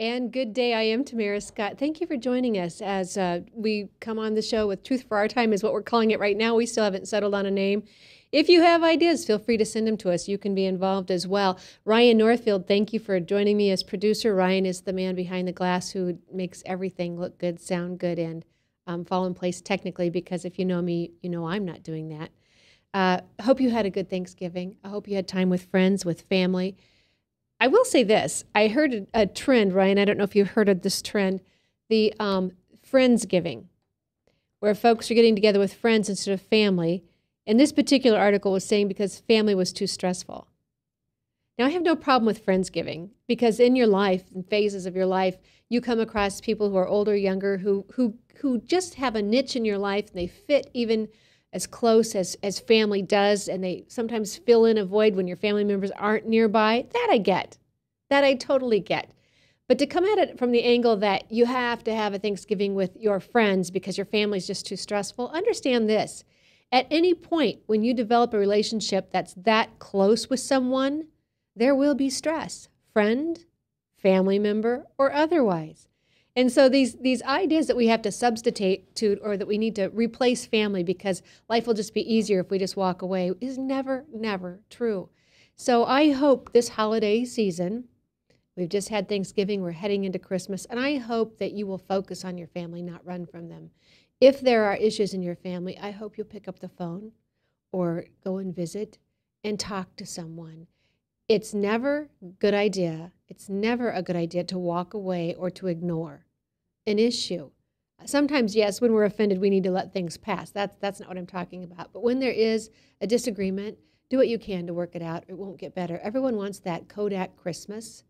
And good day. I am Tamara Scott. Thank you for joining us as we come on the show with Truth for Our Time is what we're calling it right now. We still haven't settled on a name. If you have ideas, feel free to send them to us. You can be involved as well. Ryan Northfield, thank you for joining me as producer. Ryan is the man behind the glass who makes everything look good, sound good, and fall in place technically, because if you know me, you know I'm not doing that. I hope you had a good Thanksgiving. I hope you had time with friends, with family. I will say this. I heard a trend, Ryan. I don't know if you've heard of this trend, the Friendsgiving, where folks are getting together with friends instead of family. And this particular article was saying because family was too stressful. Now, I have no problem with Friendsgiving because in your life, in phases of your life, you come across people who are older, younger, who just have a niche in your life, and they fit even as close as family does, and they sometimes fill in a void when your family members aren't nearby. That I get. That I totally get. But to come at it from the angle that you have to have a Thanksgiving with your friends because your family's just too stressful, understand this. At any point when you develop a relationship that's that close with someone, there will be stress, friend, family member, or otherwise. And so these ideas that we have to substitute to, or that we need to replace family because life will just be easier if we just walk away, is never, never true. So I hope this holiday season, we've just had Thanksgiving, we're heading into Christmas, and I hope that you will focus on your family, not run from them. If there are issues in your family, I hope you'll pick up the phone or go and visit and talk to someone. It's never a good idea. It's never a good idea to walk away or to ignore an issue. Sometimes, yes, when we're offended, we need to let things pass. That's not what I'm talking about. But when there is a disagreement, do what you can to work it out. It won't get better. Everyone wants that Kodak Christmas,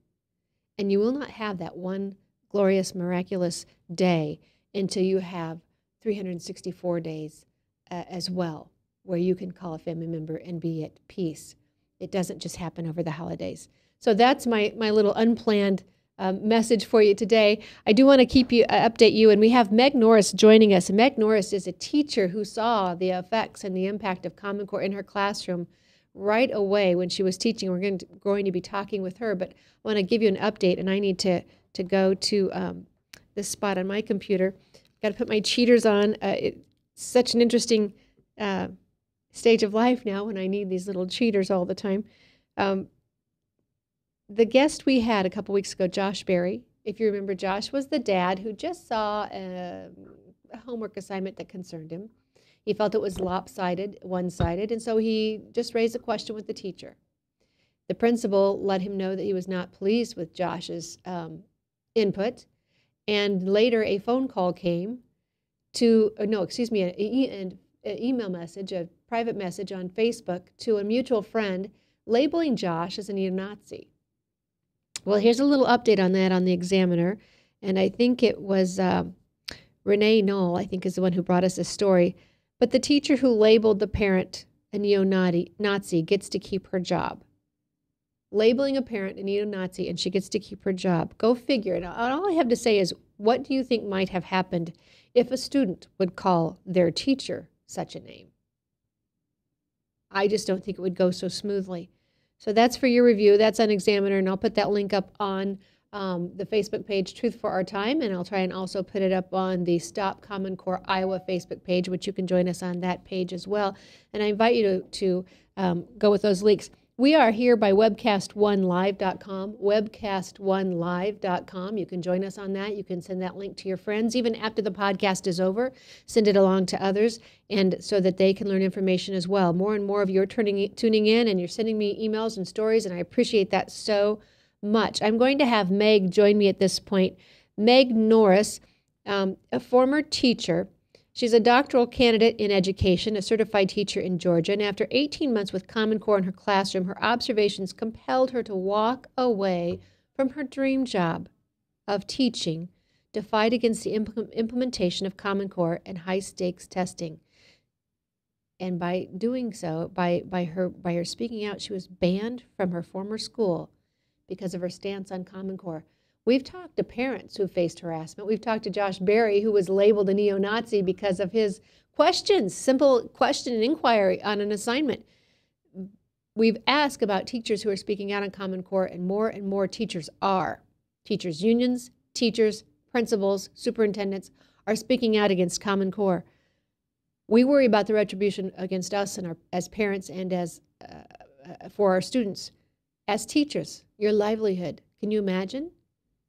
and you will not have that one glorious, miraculous day until you have 364 days as well, where you can call a family member and be at peace. It doesn't just happen over the holidays. So that's my little unplanned message for you today. I do want to update you, and we have Meg Norris joining us. And Meg Norris is a teacher who saw the effects and the impact of Common Core in her classroom right away when she was teaching. We're going to be talking with her, but I want to give you an update, and I need to go to this spot on my computer. Got to put my cheaters on. It's such an interesting stage of life now when I need these little cheaters all the time. The guest we had a couple weeks ago, Josh Berry, if you remember, Josh was the dad who just saw a homework assignment that concerned him. He felt it was lopsided, one-sided, and so he just raised a question with the teacher. The principal let him know that he was not pleased with Josh's input. And later, a phone call came an email message, a private message on Facebook to a mutual friend labeling Josh as a neo-Nazi. Well, here's a little update on that on the Examiner. And I think it was Renee Knoll, I think is the one who brought us this story. But the teacher who labeled the parent a neo-Nazi gets to keep her job. Labeling a parent a neo-Nazi, and she gets to keep her job. Go figure. And all I have to say is, what do you think might have happened if a student would call their teacher such a name? I just don't think it would go so smoothly. So that's for your review. That's on Examiner, and I'll put that link up on the Facebook page, Truth for Our Time, and I'll try and also put it up on the Stop Common Core Iowa Facebook page, which you can join us on that page as well. And I invite you to go with those links. We are here by webcast1live.com, webcast1live.com. You can join us on that. You can send that link to your friends. Even after the podcast is over, send it along to others, and so that they can learn information as well. More and more of you are tuning in, and you're sending me emails and stories, and I appreciate that so much. I'm going to have Meg join me at this point. Meg Norris, a former teacher. She's a doctoral candidate in education, a certified teacher in Georgia, and after 18 months with Common Core in her classroom, her observations compelled her to walk away from her dream job of teaching to fight against the implementation of Common Core and high-stakes testing. And by doing so, by her speaking out, she was banned from her former school because of her stance on Common Core. We've talked to parents who faced harassment. We've talked to Josh Berry, who was labeled a neo-Nazi because of his questions, simple question and inquiry on an assignment. We've asked about teachers who are speaking out on Common Core, and more teachers are. Teachers' unions, teachers, principals, superintendents are speaking out against Common Core. We worry about the retribution against us and as parents and as for our students. As teachers, your livelihood. Can you imagine?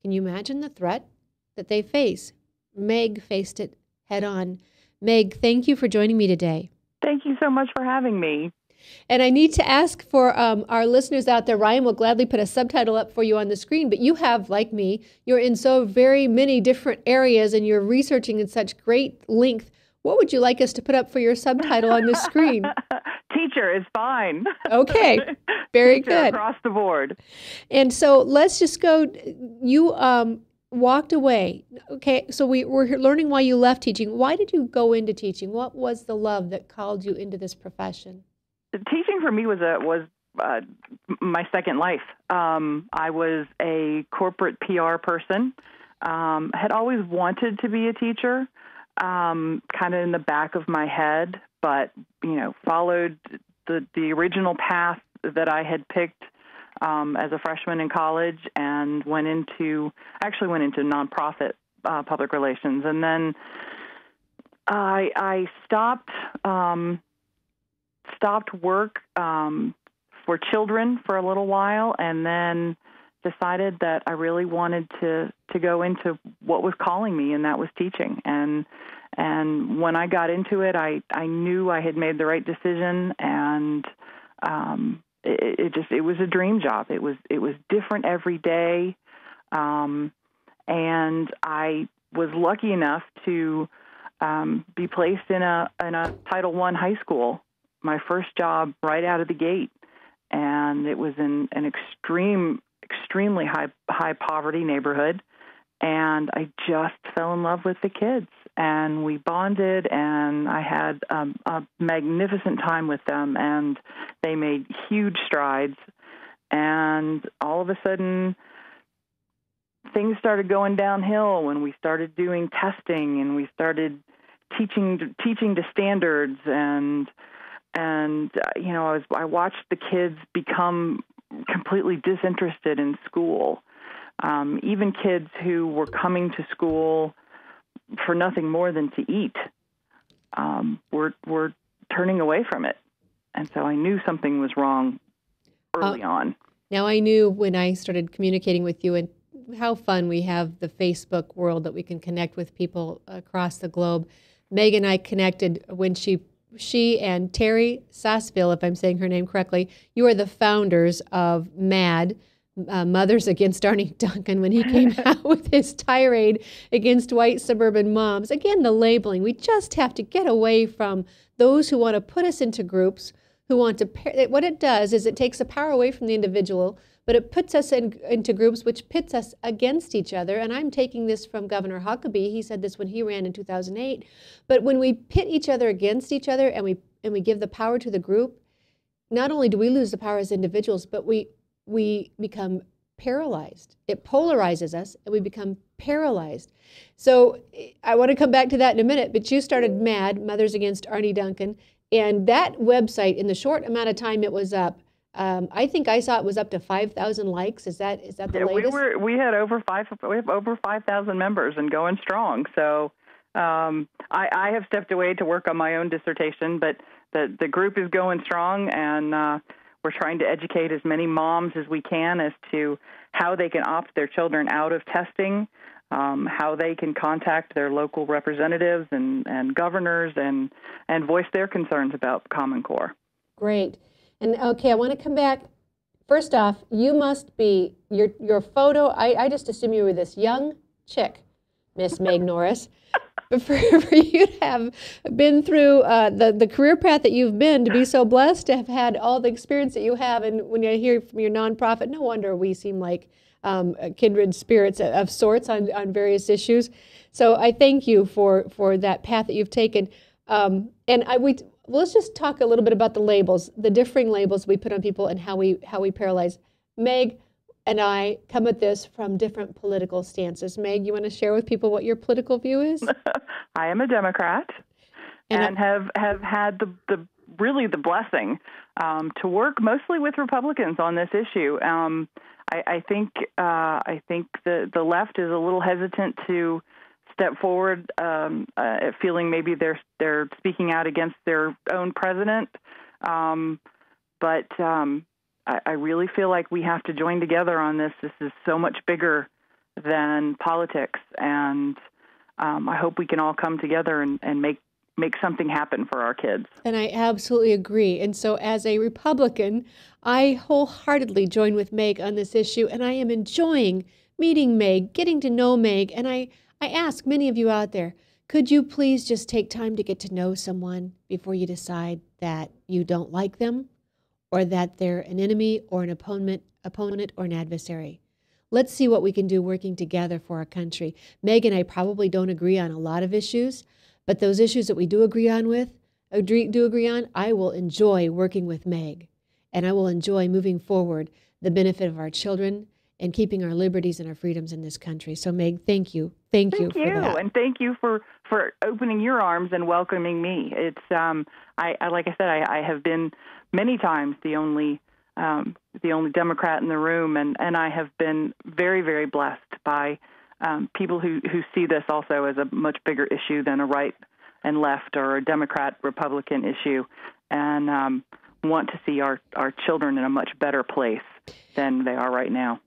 Can you imagine the threat that they face? Meg faced it head on. Meg, thank you for joining me today. Thank you so much for having me. And I need to ask for our listeners out there, Ryan will gladly put a subtitle up for you on the screen, but you have, like me, you're in so very many different areas and you're researching in such great length. What would you like us to put up for your subtitle on the screen? Teacher is fine. Okay, very Teacher good. Across the board. And so let's just go, you walked away. Okay, so we're learning why you left teaching. Why did you go into teaching? What was the love that called you into this profession? Teaching for me was my second life. I was a corporate PR person. Had always wanted to be a teacher, kind of in the back of my head, but followed the original path that I had picked as a freshman in college, and went into nonprofit public relations, and then I stopped work for children for a little while, and then decided that I really wanted to go into what was calling me, and that was teaching. And when I got into it, I knew I had made the right decision, and it was a dream job. It was different every day, and I was lucky enough to be placed in a Title I high school. My first job right out of the gate, and it was in an extremely high poverty neighborhood, and I just fell in love with the kids, and we bonded, and I had a magnificent time with them, and they made huge strides, and all of a sudden things started going downhill when we started doing testing, and we started teaching to standards, and I watched the kids become completely disinterested in school. Even kids who were coming to school for nothing more than to eat were turning away from it. And so I knew something was wrong early on. Now, I knew when I started communicating with you, and how fun we have the Facebook world that we can connect with people across the globe. Meg and I connected when she and Terry Sassville, if I'm saying her name correctly, you are the founders of MAD, Mothers Against Arnie Duncan, when he came out with his tirade against white suburban moms. Again, the labeling. We just have to get away from those who want to put us into groups, who want to, what it does is it takes the power away from the individual, but it puts us into groups which pits us against each other. And I'm taking this from Governor Huckabee. He said this when he ran in 2008. But when we pit each other against each other and we give the power to the group, not only do we lose the power as individuals, but we become paralyzed. It polarizes us, and we become paralyzed. So I want to come back to that in a minute, but you started MAD, Mothers Against Arnie Duncan, and that website, in the short amount of time it was up, I think I saw it was up to 5,000 likes. Is that the latest? We have over 5,000 members and going strong. So I have stepped away to work on my own dissertation, but the group is going strong, and we're trying to educate as many moms as we can as to how they can opt their children out of testing, how they can contact their local representatives and governors and voice their concerns about Common Core. Great. And okay, I want to come back. First off, you must be, your photo, I just assume you were this young chick, Miss Meg Norris. But for you to have been through the career path that you've been, to be so blessed to have had all the experience that you have, and when I hear from your nonprofit, no wonder we seem like kindred spirits of sorts on various issues. So I thank you for that path that you've taken. Let's just talk a little bit about the labels, the differing labels we put on people and how we paralyze. Meg and I come at this from different political stances. Meg, you want to share with people what your political view is? I am a Democrat and have had the blessing to work mostly with Republicans on this issue. I think the left is a little hesitant to step forward, feeling maybe they're speaking out against their own president. But I really feel like we have to join together on this. This is so much bigger than politics, and I hope we can all come together and make something happen for our kids. And I absolutely agree. And so as a Republican, I wholeheartedly join with Meg on this issue, and I am enjoying meeting Meg, getting to know Meg. And I ask many of you out there, could you please just take time to get to know someone before you decide that you don't like them or that they're an enemy or an opponent or an adversary? Let's see what we can do working together for our country. Meg and I probably don't agree on a lot of issues, but those issues that we do agree on, I will enjoy working with Meg, and I will enjoy moving forward the benefit of our children and keeping our liberties and our freedoms in this country. So, Meg, thank you. Thank you for that. And thank you for opening your arms and welcoming me. It's like I said, I have been many times the only Democrat in the room, and I have been very, very blessed by people who see this also as a much bigger issue than a right and left or a Democrat-Republican issue, and want to see our children in a much better place than they are right now.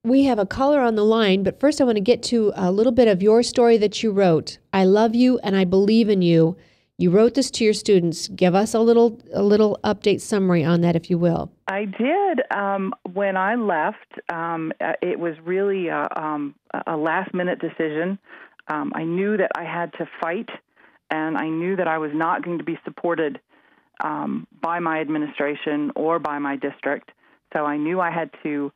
We have a caller on the line, but first I want to get to a little bit of your story that you wrote. I love you and I believe in you. You wrote this to your students. Give us a little update summary on that, if you will. I did. When I left, it was really a last-minute decision. I knew that I had to fight, and I knew that I was not going to be supported by my administration or by my district. So I knew I had to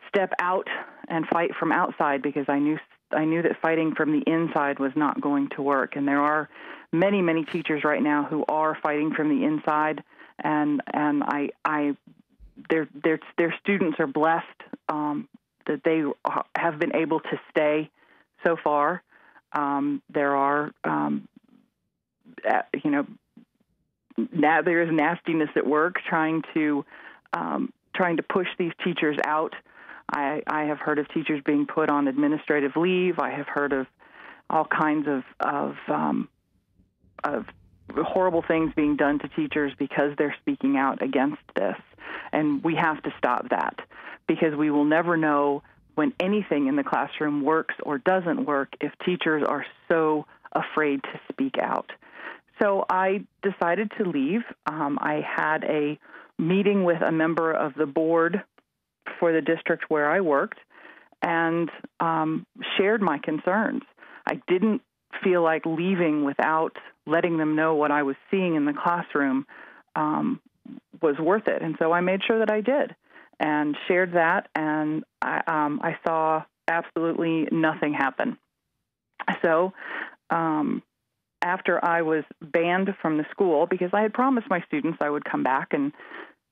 step out and fight from outside, because I knew that fighting from the inside was not going to work. And there are many, many teachers right now who are fighting from the inside, and their students are blessed that they have been able to stay so far. There are, now there is nastiness at work trying to push these teachers out. I have heard of teachers being put on administrative leave. I have heard of all kinds of horrible things being done to teachers because they're speaking out against this. And we have to stop that, because we will never know when anything in the classroom works or doesn't work if teachers are so afraid to speak out. So I decided to leave. I had a meeting with a member of the board for the district where I worked and shared my concerns. I didn't feel like leaving without letting them know what I was seeing in the classroom was worth it. And so I made sure that I did and shared that, and I saw absolutely nothing happen. So after I was banned from the school, because I had promised my students I would come back and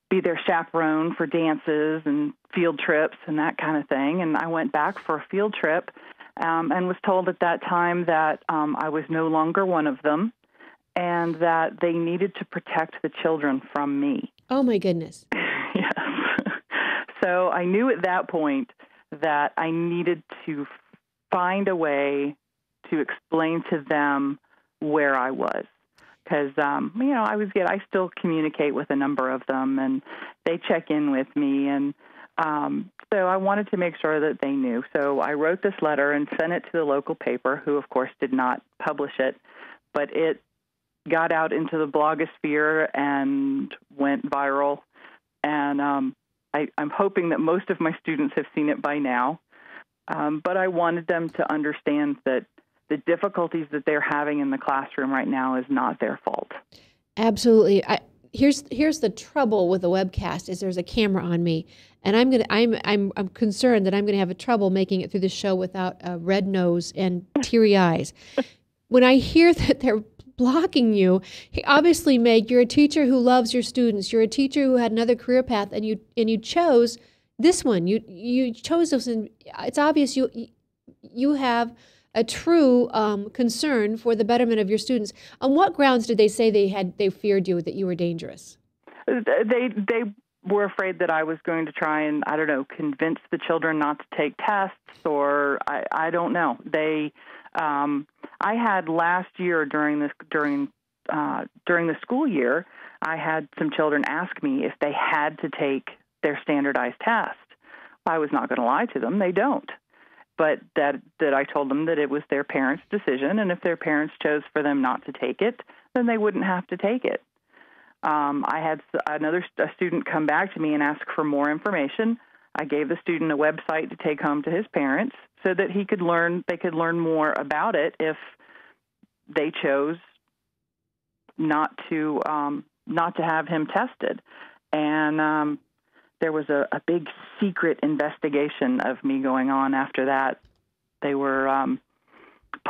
be their chaperone for dances and field trips and that kind of thing, and I went back for a field trip and was told at that time that I was no longer one of them and that they needed to protect the children from me. Oh, my goodness. Yes. So I knew at that point that I needed to find a way to explain to them where I was. Because, I still communicate with a number of them, and they check in with me. And so I wanted to make sure that they knew. So I wrote this letter and sent it to the local paper, who, of course, did not publish it. But it got out into the blogosphere and went viral. And I'm hoping that most of my students have seen it by now. But I wanted them to understand that the difficulties that they're having in the classroom right now is not their fault. Absolutely. Here's the trouble with the webcast is there's a camera on me, and I'm concerned that I'm gonna have a trouble making it through the show without a red nose and teary eyes. When I hear that they're blocking you, obviously, Meg, you're a teacher who loves your students. You're a teacher who had another career path, and you chose this one. You chose this, and it's obvious you have a true concern for the betterment of your students. On what grounds did they say they feared you, that you were dangerous? They were afraid that I was going to try and, I don't know, convince the children not to take tests, or I don't know. I had last year during the school year, I had some children ask me if they had to take their standardized test. I was not going to lie to them; they don't. But that I told them that it was their parents' decision, and if their parents chose for them not to take it, then they wouldn't have to take it. I had a student come back to me and ask for more information. I gave the student a website to take home to his parents so that they could learn more about it if they chose not to have him tested. And there was a big secret investigation of me going on after that. They were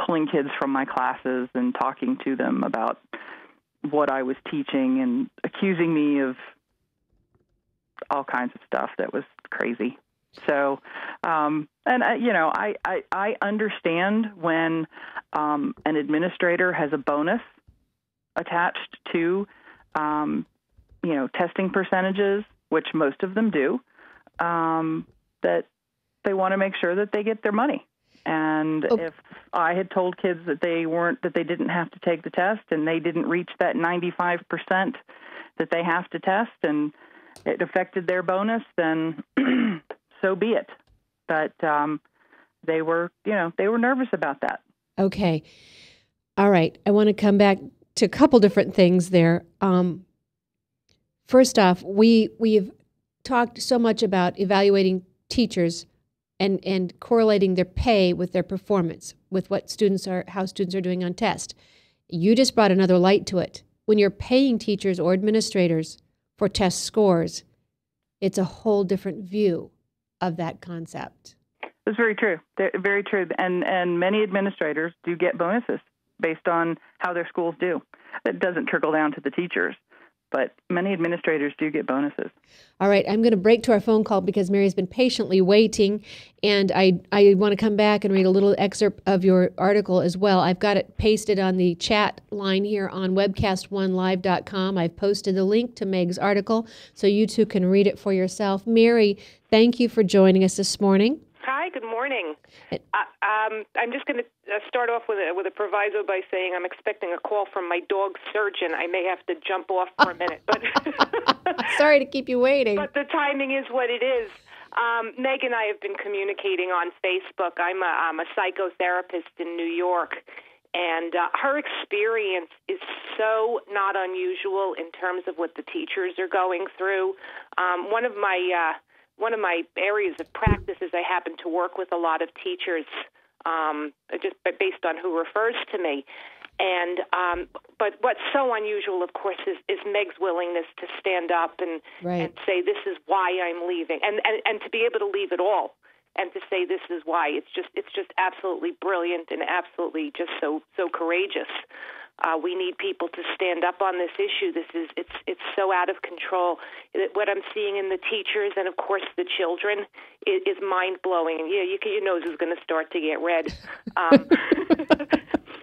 pulling kids from my classes and talking to them about what I was teaching and accusing me of all kinds of stuff that was crazy. So, I understand when an administrator has a bonus attached to, testing percentages, which most of them do, that they want to make sure that they get their money. And if I had told kids that they didn't have to take the test and they didn't reach that 95% that they have to test and it affected their bonus, then so be it. But they were nervous about that. Okay. All right. I want to come back to a couple different things there. First off, we've talked so much about evaluating teachers and correlating their pay with their performance, with how students are doing on test. You just brought another light to it. When you're paying teachers or administrators for test scores, it's a whole different view of that concept. That's very true. Very true. And many administrators do get bonuses based on how their schools do. It doesn't trickle down to the teachers, but many administrators do get bonuses. All right, I'm going to break to our phone call because Mary's been patiently waiting, and I want to come back and read a little excerpt of your article as well. I've got it pasted on the chat line here on webcast1live.com. I've posted the link to Meg's article so you too can read it for yourself. Mary, thank you for joining us this morning. Hi, good morning. I'm just going to start off with a proviso by saying I'm expecting a call from my dog surgeon. I may have to jump off for a minute, but sorry to keep you waiting. But the timing is what it is. Meg and I have been communicating on Facebook. I'm a psychotherapist in New York, and her experience is so not unusual in terms of what the teachers are going through. One of my areas of practice is I happen to work with a lot of teachers, just based on who refers to me. And but what's so unusual, of course, is Meg's willingness to stand up and say, this is why I'm leaving, and to be able to leave it all and to say this is why. It's just absolutely brilliant and absolutely just so courageous. We need people to stand up on this issue. It's so out of control. What I'm seeing in the teachers and, of course, the children is mind-blowing. And, your nose is going to start to get red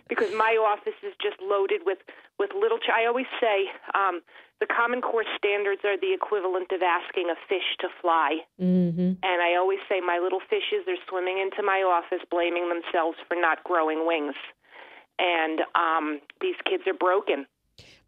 because my office is just loaded with little I always say the Common Core standards are the equivalent of asking a fish to fly. Mm-hmm. And I always say my little fishes are swimming into my office blaming themselves for not growing wings. And these kids are broken.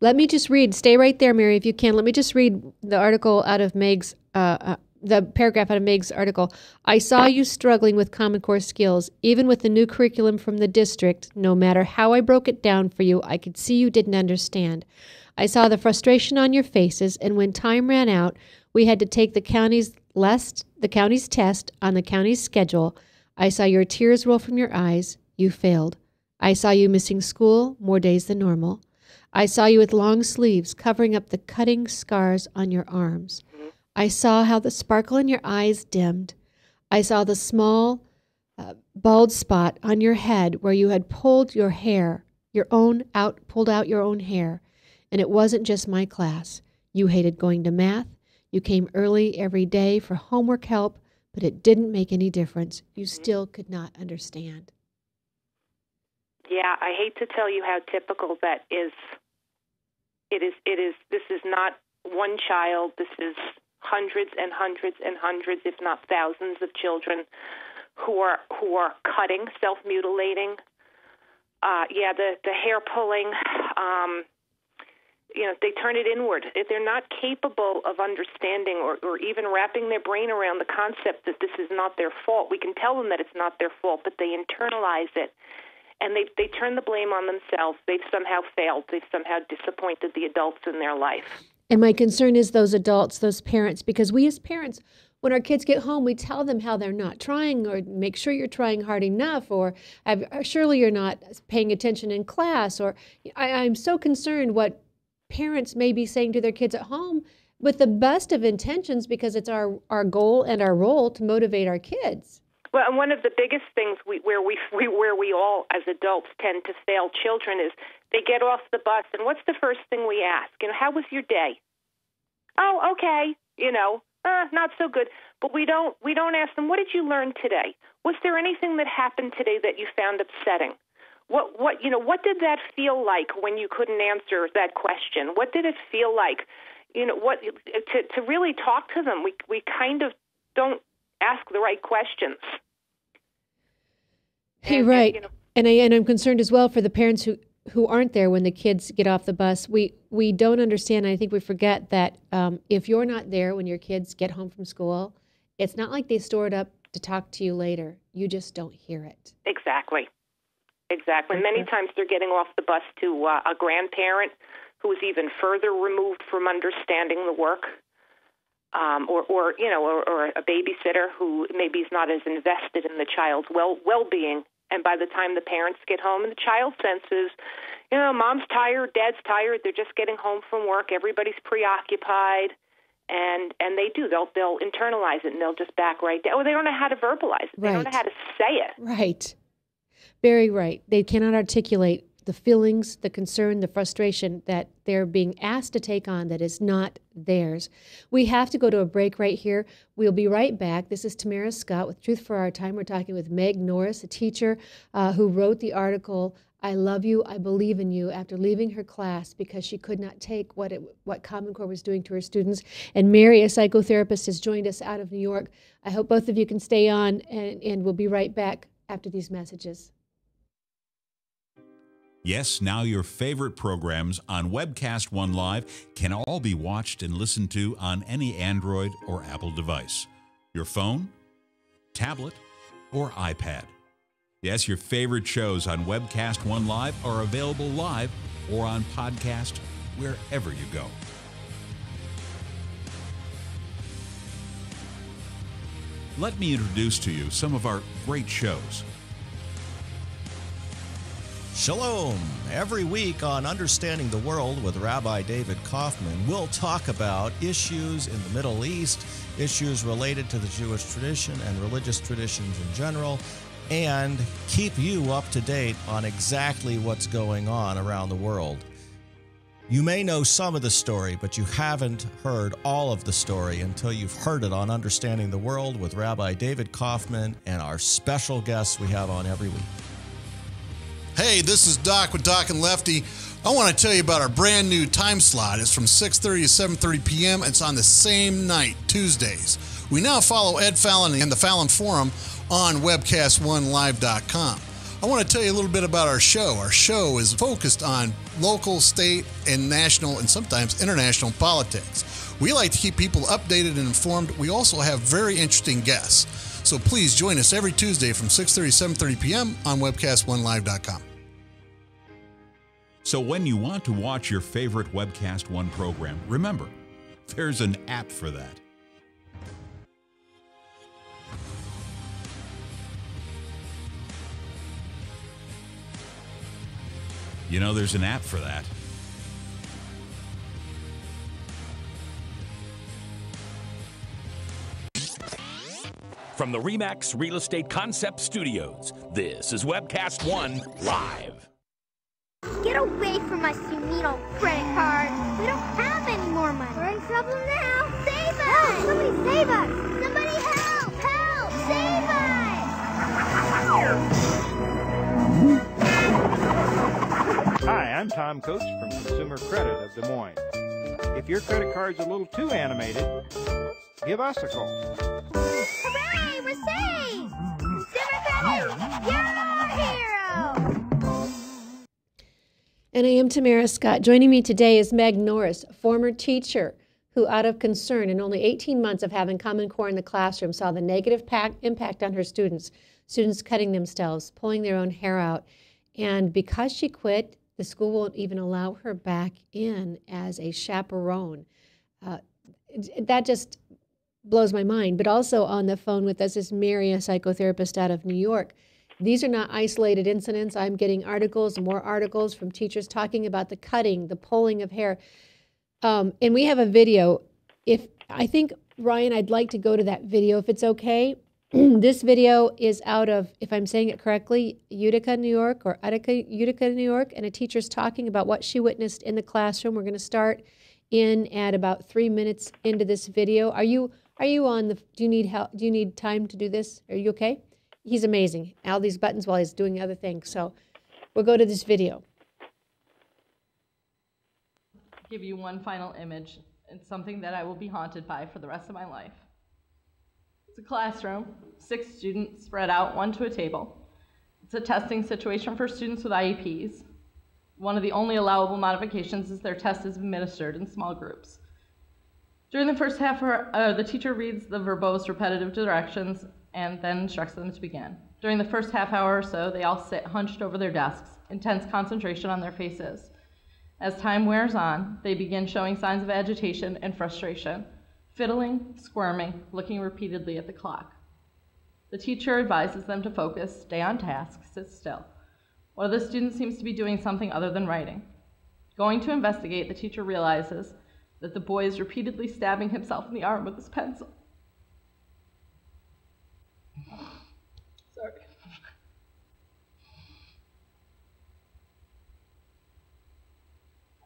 Let me just read. Stay right there, Mary, if you can. Let me just read the article out of Meg's, the paragraph out of Meg's article. I saw you struggling with Common Core skills. Even with the new curriculum from the district, no matter how I broke it down for you, I could see you didn't understand. I saw the frustration on your faces, and when time ran out, we had to take the county's test on the county's schedule. I saw your tears roll from your eyes. You failed. I saw you missing school more days than normal. I saw you with long sleeves covering up the cutting scars on your arms. I saw how the sparkle in your eyes dimmed. I saw the small bald spot on your head where you had pulled your hair, pulled out your own hair. And it wasn't just my class. You hated going to math. You came early every day for homework help, but it didn't make any difference. You still could not understand. Yeah, I hate to tell you how typical that is. This is not one child. This is hundreds and hundreds and hundreds, if not thousands, of children who are cutting, self-mutilating. The hair pulling. They turn it inward. If they're not capable of understanding or even wrapping their brain around the concept that this is not their fault, we can tell them that it's not their fault, but they internalize it, and they turn the blame on themselves. They've somehow failed. They've somehow disappointed the adults in their life. And my concern is those adults, those parents, because we as parents, when our kids get home, we tell them how they're not trying, or make sure you're trying hard enough, or surely you're not paying attention in class, or I'm so concerned what parents may be saying to their kids at home with the best of intentions, because it's our goal and our role to motivate our kids. Well, and one of the biggest things where we all as adults tend to fail children is they get off the bus, and what's the first thing we ask? How was your day? Oh, okay. Not so good. But we don't ask them, what did you learn today? Was there anything that happened today that you found upsetting? What did that feel like when you couldn't answer that question? What did it feel like? To really talk to them, we kind of don't ask the right questions. Hey, right. And I'm concerned as well for the parents who aren't there when the kids get off the bus. We don't understand, and I think we forget that if you're not there when your kids get home from school, it's not like they store it up to talk to you later. You just don't hear it. Exactly. Many times they're getting off the bus to a grandparent who is even further removed from understanding the work, or a babysitter who maybe is not as invested in the child's well-being. And by the time the parents get home and the child senses, mom's tired, dad's tired, they're just getting home from work, everybody's preoccupied, and they'll internalize it, and they'll just back right down. Or they don't know how to verbalize it. They don't know how to say it. Right. Very right. They cannot articulate the feelings, the concern, the frustration that they're being asked to take on that is not theirs. We have to go to a break right here. We'll be right back. This is Tamara Scott with Truth for Our Time. We're talking with Meg Norris, a teacher who wrote the article, I Love You, I Believe in You, after leaving her class because she could not take what Common Core was doing to her students. And Mary, a psychotherapist, has joined us out of New York. I hope both of you can stay on, and we'll be right back after these messages. Yes, now your favorite programs on Webcast One Live can all be watched and listened to on any Android or Apple device. Your phone, tablet, or iPad. Yes, your favorite shows on Webcast One Live are available live or on podcast wherever you go. Let me introduce to you some of our great shows. Shalom! Every week on Understanding the World with Rabbi David Kaufman, we'll talk about issues in the Middle East, issues related to the Jewish tradition and religious traditions in general, and keep you up to date on exactly what's going on around the world. You may know some of the story, but you haven't heard all of the story until you've heard it on Understanding the World with Rabbi David Kaufman and our special guests we have on every week. Hey, this is Doc with Doc and Lefty. I want to tell you about our brand new time slot. It's from 6:30 to 7:30 p.m. It's on the same night, Tuesdays. We now follow Ed Fallon and the Fallon Forum on webcast1live.com. I want to tell you a little bit about our show. Our show is focused on local, state, and national, and sometimes international politics. We like to keep people updated and informed. We also have very interesting guests. So please join us every Tuesday from 6:30 to 7:30 p.m. on webcast1live.com. So when you want to watch your favorite Webcast One program, remember, there's an app for that. You know, there's an app for that. From the RE/MAX Real Estate Concept Studios, this is Webcast One Live. Get away from us, you neat old credit card. We don't have any more money. We're in trouble now. Save us! Help! Somebody save us! Somebody help! Help! Save us! Hi, I'm Tom Coates from Consumer Credit of Des Moines. If your credit card's a little too animated, give us a call. Hooray! We're saved! Consumer Credit, you're our hero! And I am Tamara Scott. Joining me today is Meg Norris, a former teacher who, out of concern in only 18 months of having Common Core in the classroom, saw the negative impact on her students cutting themselves, pulling their own hair out. And because she quit, the school won't even allow her back in as a chaperone. That just blows my mind. But also on the phone with us is Mary, a psychotherapist out of New York. These are not isolated incidents. I'm getting articles, more articles from teachers talking about the cutting, the pulling of hair. And we have a video. I think, Ryan, I'd like to go to that video if it's okay. This video is out of, if I'm saying it correctly, Utica, New York, or Utica, New York, and a teacher's talking about what she witnessed in the classroom. We're going to start in at about 3 minutes into this video. Are you on the, do you need help? Do you need time to do this? Are you okay? He's amazing. All these buttons while he's doing other things. So we'll go to this video. Give you one final image. It's something that I will be haunted by for the rest of my life. It's a classroom, 6 students spread out, one to a table. It's a testing situation for students with IEPs. One of the only allowable modifications is their test is administered in small groups. During the first half, the teacher reads the verbose repetitive directions and then instructs them to begin. During the first half hour or so, they all sit hunched over their desks, intense concentration on their faces. As time wears on, they begin showing signs of agitation and frustration, fiddling, squirming, looking repeatedly at the clock. The teacher advises them to focus, stay on task, sit still. One of the students seems to be doing something other than writing. Going to investigate, the teacher realizes that the boy is repeatedly stabbing himself in the arm with his pencil. Sorry.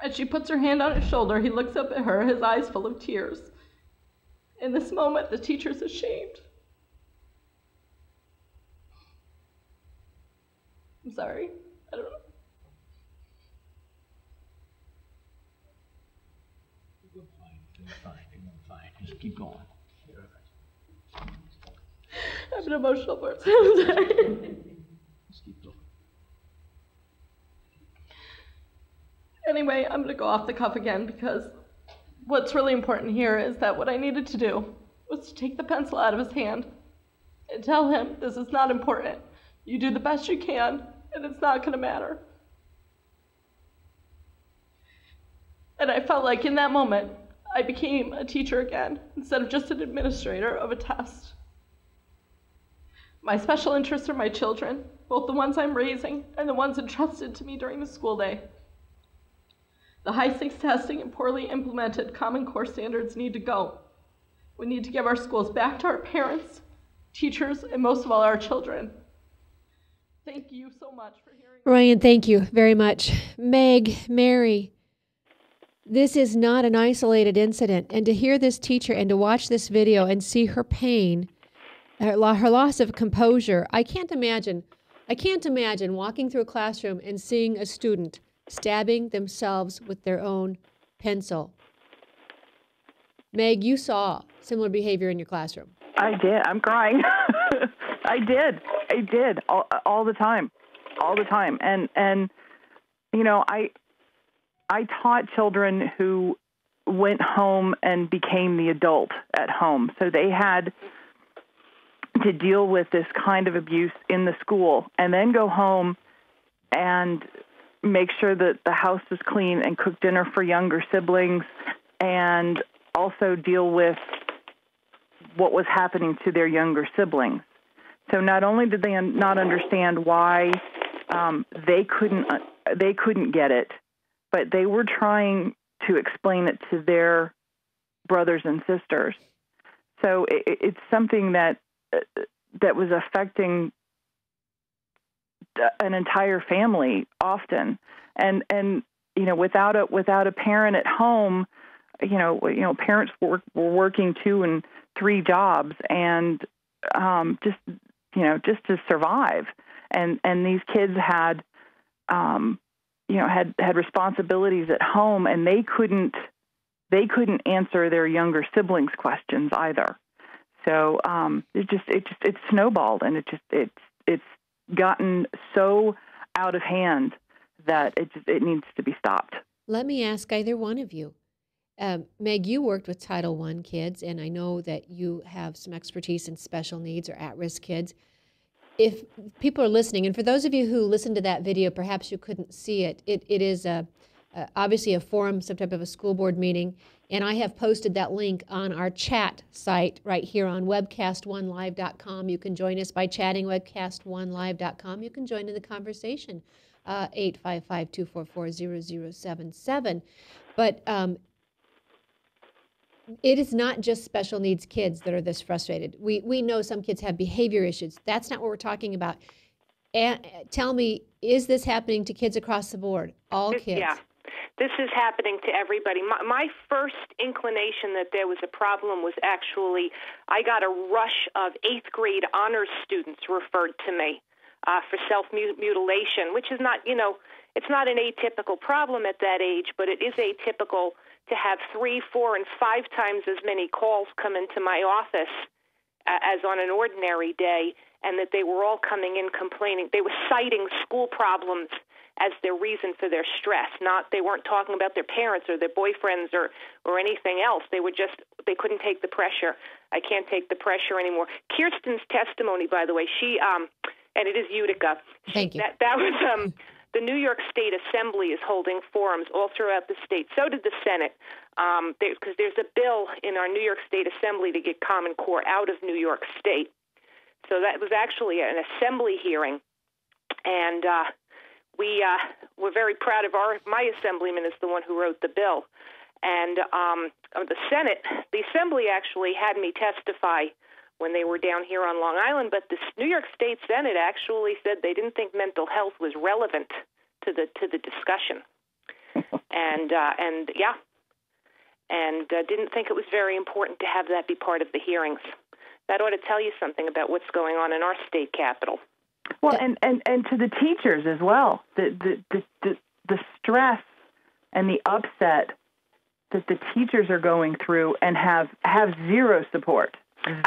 As she puts her hand on his shoulder, he looks up at her, his eyes full of tears. In this moment, the teacher's ashamed. I'm sorry. I don't know. You're fine. Just keep going. I'm an emotional person. I'm sorry. Just keep going. Anyway, I'm going to go off the cuff again because what's really important here is that what I needed to do was to take the pencil out of his hand and tell him this is not important. You do the best you can, and it's not going to matter. And I felt like in that moment, I became a teacher again instead of just an administrator of a test. My special interests are my children, both the ones I'm raising and the ones entrusted to me during the school day. The high-stakes testing and poorly implemented Common Core standards need to go. We need to give our schools back to our parents, teachers, and most of all, our children. Thank you so much for hearing. Ryan, thank you very much. Meg, Mary, this is not an isolated incident. And to hear this teacher and to watch this video and see her pain, her loss of composure, I can't imagine walking through a classroom and seeing a student stabbing themselves with their own pencil. Meg, you saw similar behavior in your classroom. I did. I'm crying. I did all the time. And you know, I taught children who went home and became the adult at home. So they had to deal with this kind of abuse in the school and then go home and make sure that the house was clean and cook dinner for younger siblings and also deal with what was happening to their younger siblings. So not only did they not understand why they couldn't get it, but they were trying to explain it to their brothers and sisters. So it's something that was affecting an entire family often, and you know, without a parent at home, you know, parents were working 2 and 3 jobs, and just to survive, and these kids had responsibilities at home, and they couldn't they couldn't answer their younger siblings' questions either. So it's snowballed, and it's gotten so out of hand that it needs to be stopped. Let me ask either one of you. Meg, you worked with Title I kids, and I know that you have some expertise in special needs or at-risk kids. If people are listening, and for those of you who listened to that video, perhaps you couldn't see it, it is obviously a forum, some type of a school board meeting, and I have posted that link on our chat site right here on webcast1live.com. You can join us by chatting webcast1live.com. You can join in the conversation, 855-244-0077. But it is not just special needs kids that are this frustrated. We know some kids have behavior issues. That's not what we're talking about. And tell me, is this happening to kids across the board? All kids? Yeah, this is happening to everybody. My first inclination that there was a problem was actually I got a rush of 8th grade honors students referred to me for self-mutilation, which is not, it's not an atypical problem at that age, but it is atypical to have 3, 4, and 5 times as many calls come into my office as on an ordinary day, and that they were all coming in complaining. They were citing school problems as their reason for their stress. They weren't talking about their parents or their boyfriends or anything else. They couldn't take the pressure. I can't take the pressure anymore. Kirsten's testimony, by the way, she and it is Utica. Thank you. That was the New York State Assembly is holding forums all throughout the state. So did the Senate, because there's a bill in our New York State Assembly to get Common Core out of New York State. So that was actually an assembly hearing, and we were very proud of my assemblyman is the one who wrote the bill. And the Senate, the Assembly actually had me testify when they were down here on Long Island, but the New York State Senate actually said they didn't think mental health was relevant to the discussion, and didn't think it was very important to have that be part of the hearings. That ought to tell you something about what's going on in our state capitol. Well, and to the teachers as well, the stress and the upset that the teachers are going through and have zero support.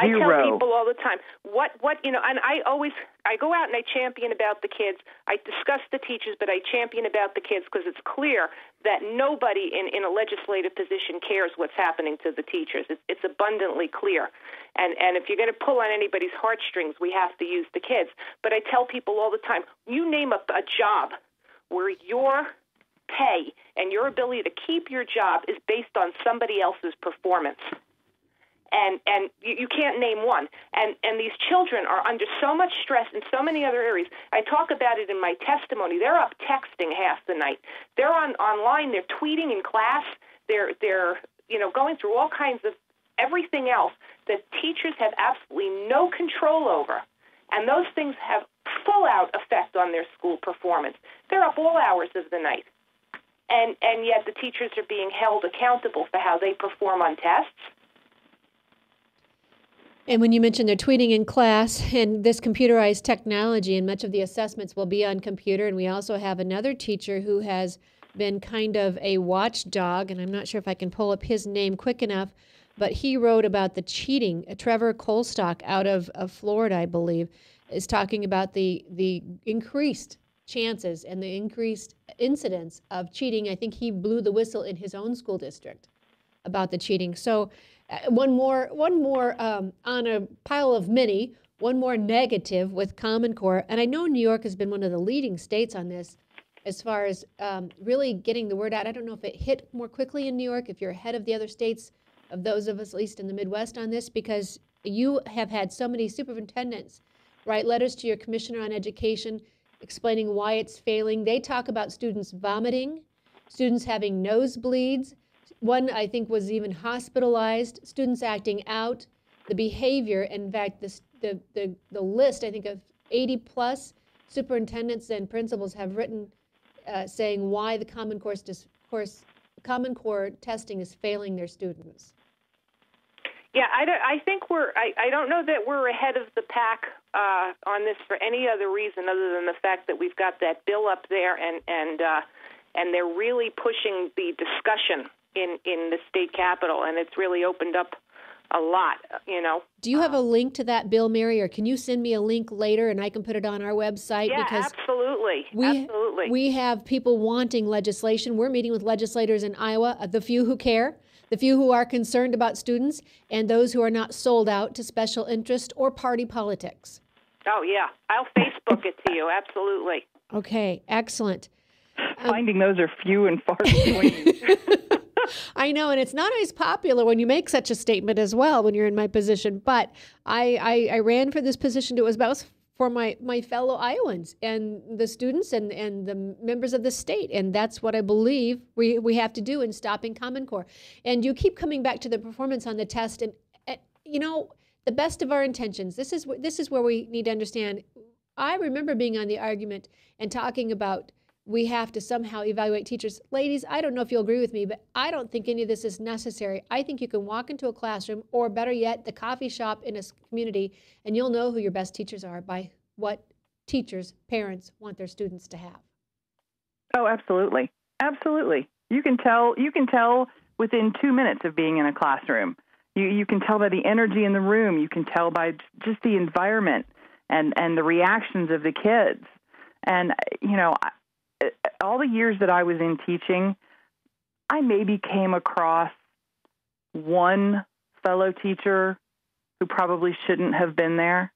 Zero. I tell people all the time, and I go out and I champion about the kids. I discuss the teachers, but I champion about the kids because it's clear that nobody in a legislative position cares what's happening to the teachers. It's abundantly clear. And if you're going to pull on anybody's heartstrings, we have to use the kids. But I tell people all the time, you name a job where your pay and your ability to keep your job is based on somebody else's performance. And you can't name one. And these children are under so much stress in so many other areas. I talk about it in my testimony. They're up texting half the night. They're online. They're tweeting in class. They're going through all kinds of everything else that teachers have absolutely no control over. And those things have full-out effect on their school performance. They're up all hours of the night. And yet the teachers are being held accountable for how they perform on tests. And when you mentioned they're tweeting in class and this computerized technology, and much of the assessments will be on computer, and we also have another teacher who has been kind of a watchdog, and I'm not sure if I can pull up his name quick enough, but he wrote about the cheating. Trevor Colstock out of Florida, I believe, is talking about the increased chances and the increased incidence of cheating. I think he blew the whistle in his own school district about the cheating. So one more on a pile of many, one more negative with Common Core. And I know New York has been one of the leading states on this as far as really getting the word out. I don't know if it hit more quickly in New York, if you're ahead of the other states, of those of us, at least in the Midwest, on this, because you have had so many superintendents write letters to your commissioner on education explaining why it's failing. They talk about students vomiting, students having nosebleeds. One, I think, was even hospitalized, students acting out, the behavior. In fact, the list, I think, of 80-plus superintendents and principals have written saying why the Common Core testing is failing their students. Yeah, I think I don't know that we're ahead of the pack on this for any other reason other than the fact that we've got that bill up there and they're really pushing the discussion in the state capitol, and it's really opened up a lot, you know. Do you have a link to that bill, Mary, or can you send me a link later and I can put it on our website? Yeah, because absolutely. We have people wanting legislation. We're meeting with legislators in Iowa, the few who care, the few who are concerned about students, and those who are not sold out to special interest or party politics. Oh, yeah. I'll Facebook it to you, absolutely. Okay, excellent. Finding those are few and far between. I know, and it's not always popular when you make such a statement as well when you're in my position, but I ran for this position. It was about for my fellow Iowans and the students and the members of the state, and that's what I believe we have to do in stopping Common Core. And you keep coming back to the performance on the test, and you know, the best of our intentions. This is where we need to understand. I remember being on the argument and talking about we have to somehow evaluate teachers. Ladies, I don't know if you'll agree with me, but I don't think any of this is necessary. I think you can walk into a classroom, or better yet, the coffee shop in a community, and you'll know who your best teachers are by what teachers, parents want their students to have. Oh, absolutely. Absolutely. You can tell within 2 minutes of being in a classroom. You can tell by the energy in the room. You can tell by just the environment and the reactions of the kids. And, you know, all the years that I was in teaching, I maybe came across one fellow teacher who probably shouldn't have been there.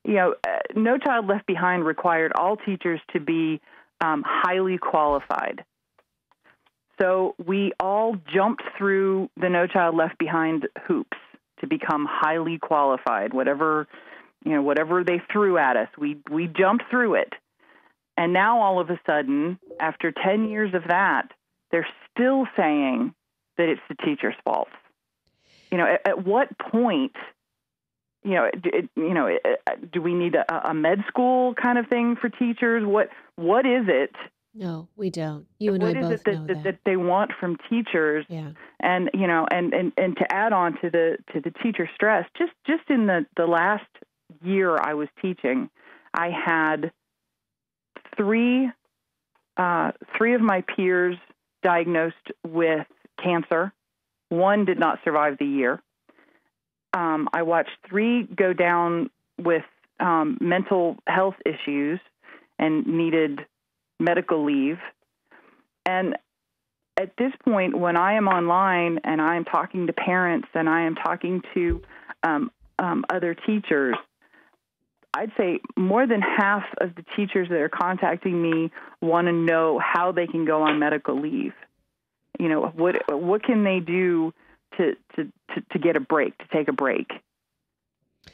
You know, No Child Left Behind required all teachers to be highly qualified. So we all jumped through the No Child Left Behind hoops to become highly qualified. Whatever they threw at us, we jumped through it. And now all of a sudden, after 10 years of that, they're still saying that it's the teacher's fault. You know, at what point, do we need a med school kind of thing for teachers? What is it? No, we don't. You and I both know that. What is it that they want from teachers? Yeah. And and to add on to the teacher stress, just in the last year I was teaching, I had three of my peers diagnosed with cancer. One did not survive the year. I watched 3 go down with mental health issues and needed medical leave. And at this point, when I am online and I am talking to parents and I am talking to other teachers, I'd say more than half of the teachers that are contacting me want to know how they can go on medical leave. You know, what can they do to get a break, to take a break?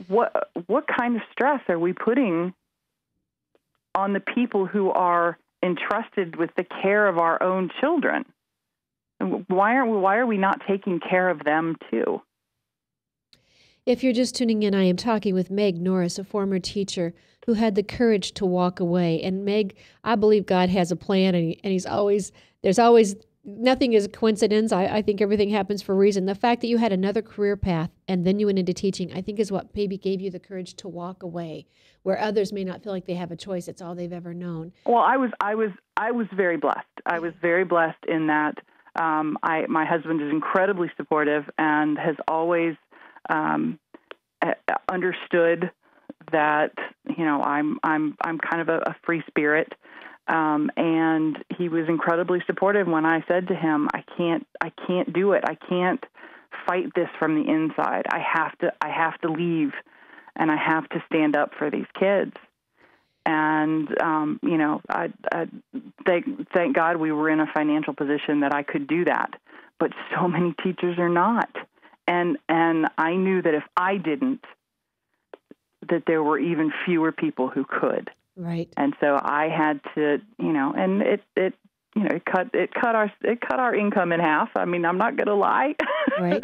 What kind of stress are we putting on the people who are entrusted with the care of our own children? Why are we not taking care of them too? If you're just tuning in, I am talking with Meg Norris, a former teacher who had the courage to walk away. And Meg, I believe God has a plan, and there's always, nothing is a coincidence. I think everything happens for a reason. The fact that you had another career path and then you went into teaching, I think is what maybe gave you the courage to walk away, where others may not feel like they have a choice. It's all they've ever known. Well, I was very blessed. I was very blessed in that my husband is incredibly supportive and has always understood that, you know, I'm kind of a free spirit, and he was incredibly supportive when I said to him, I can't do it. I can't fight this from the inside. I have to leave, and I have to stand up for these kids. And you know, I thank God we were in a financial position that I could do that. But so many teachers are not. And I knew that if I didn't, that there were even fewer people who could. Right. And so I had to, you know, and it cut our income in half. I mean, I'm not going to lie. Right.